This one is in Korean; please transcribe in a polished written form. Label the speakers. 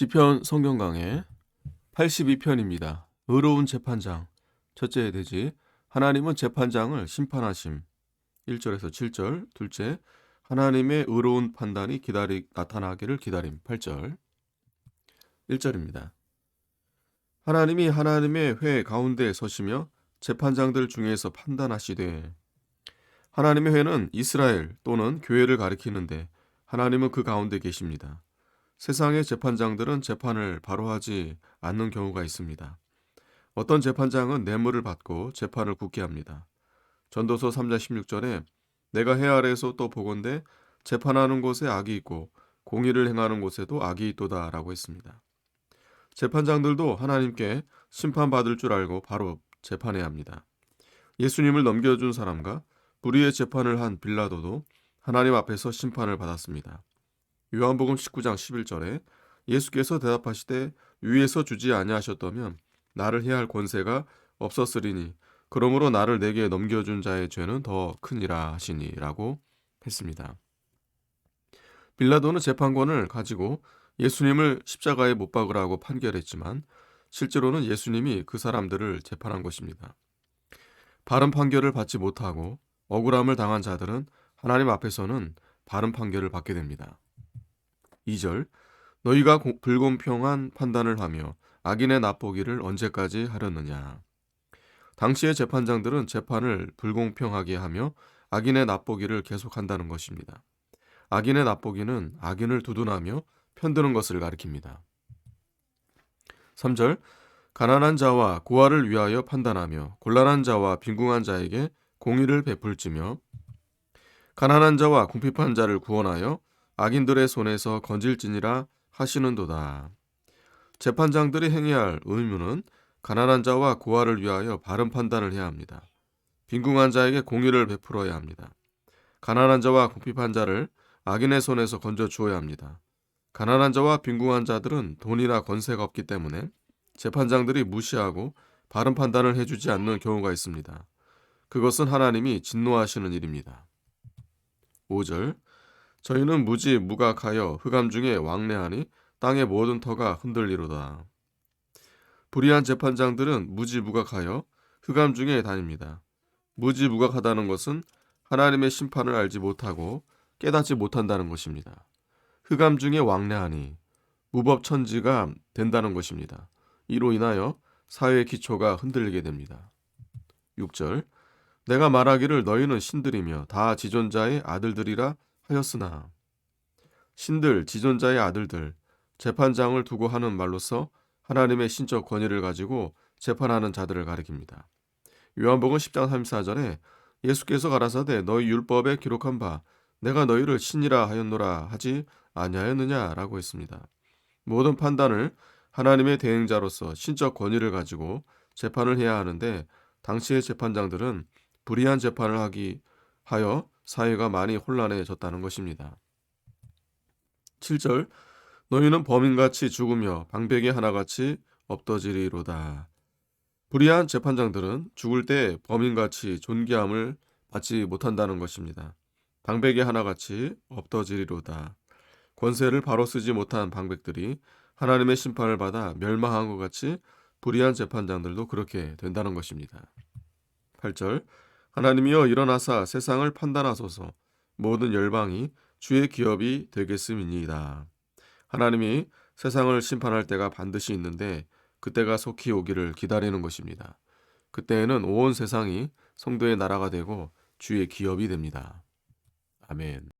Speaker 1: 시편 성경 강해 82편입니다. 의로운 재판장. 첫째 대지. 하나님은 재판장을 심판하심. 1절에서 7절. 둘째, 하나님의 의로운 판단이 나타나기를 기다림. 8절. 1절입니다. 하나님이 하나님의 회 가운데 서시며 재판장들 중에서 판단하시되. 하나님의 회는 이스라엘 또는 교회를 가리키는데 하나님은 그 가운데 계십니다. 세상의 재판장들은 재판을 바로 하지 않는 경우가 있습니다. 어떤 재판장은 뇌물을 받고 재판을 굳게 합니다. 전도서 3장 16절에 내가 해 아래에서 또 보건대 재판하는 곳에 악이 있고 공의를 행하는 곳에도 악이 있도다 라고 했습니다. 재판장들도 하나님께 심판받을 줄 알고 바로 재판해야 합니다. 예수님을 넘겨준 사람과 불의의 재판을 한 빌라도도 하나님 앞에서 심판을 받았습니다. 요한복음 19장 11절에 예수께서 대답하시되 위에서 주지 아니하셨다면 나를 해할 권세가 없었으리니 그러므로 나를 내게 넘겨준 자의 죄는 더 크니라 하시니 라고 했습니다. 빌라도는 재판권을 가지고 예수님을 십자가에 못 박으라고 판결했지만 실제로는 예수님이 그 사람들을 재판한 것입니다. 바른 판결을 받지 못하고 억울함을 당한 자들은 하나님 앞에서는 바른 판결을 받게 됩니다. 2절 너희가 불공평한 판단을 하며 악인의 납보기를 언제까지 하려느냐. 당시의 재판장들은 재판을 불공평하게 하며 악인의 납보기를 계속한다는 것입니다. 악인의 납보기는 악인을 두둔하며 편드는 것을 가리킵니다. 3절 가난한 자와 고아를 위하여 판단하며 곤란한 자와 빈궁한 자에게 공의를 베풀지며 가난한 자와 궁핍한 자를 구원하여 악인들의 손에서 건질지니라 하시는도다. 재판장들이 행해야 할 의무는 가난한 자와 고아를 위하여 바른 판단을 해야 합니다. 빈궁한 자에게 공의를 베풀어야 합니다. 가난한 자와 궁핍한 자를 악인의 손에서 건져 주어야 합니다. 가난한 자와 빈궁한 자들은 돈이나 권세가 없기 때문에 재판장들이 무시하고 바른 판단을 해주지 않는 경우가 있습니다. 그것은 하나님이 진노하시는 일입니다. 5절 저희는 무지무각하여 흑암 중에 왕래하니 땅의 모든 터가 흔들리로다. 불의한 재판장들은 무지무각하여 흑암 중에 다닙니다. 무지무각하다는 것은 하나님의 심판을 알지 못하고 깨닫지 못한다는 것입니다. 흑암 중에 왕래하니 무법천지가 된다는 것입니다. 이로 인하여 사회의 기초가 흔들리게 됩니다. 6절 내가 말하기를 너희는 신들이며 다 지존자의 아들들이라 하였으나 신들, 지존자의 아들들, 재판장을 두고 하는 말로서 하나님의 신적 권위를 가지고 재판하는 자들을 가리킵니다. 요한복음 10장 34절에 예수께서 가라사대 너희 율법에 기록한 바 내가 너희를 신이라 하였노라 하지 아니하였느냐라고 했습니다. 모든 판단을 하나님의 대행자로서 신적 권위를 가지고 재판을 해야 하는데 당시의 재판장들은 불의한 재판을 하여 사회가 많이 혼란해졌다는 것입니다. 7절 너희는 범인같이 죽으며 방백이 하나같이 없어지리로다. 불의한 재판장들은 죽을 때 범인같이 존귀함을 받지 못한다는 것입니다. 방백이 하나같이 없어지리로다. 권세를 바로 쓰지 못한 방백들이 하나님의 심판을 받아 멸망한 것 같이 불의한 재판장들도 그렇게 된다는 것입니다. 8절 하나님이여 일어나사 세상을 판단하소서 모든 열방이 주의 기업이 되겠음이니이다. 하나님이 세상을 심판할 때가 반드시 있는데 그때가 속히 오기를 기다리는 것입니다. 그때에는 온 세상이 성도의 나라가 되고 주의 기업이 됩니다. 아멘.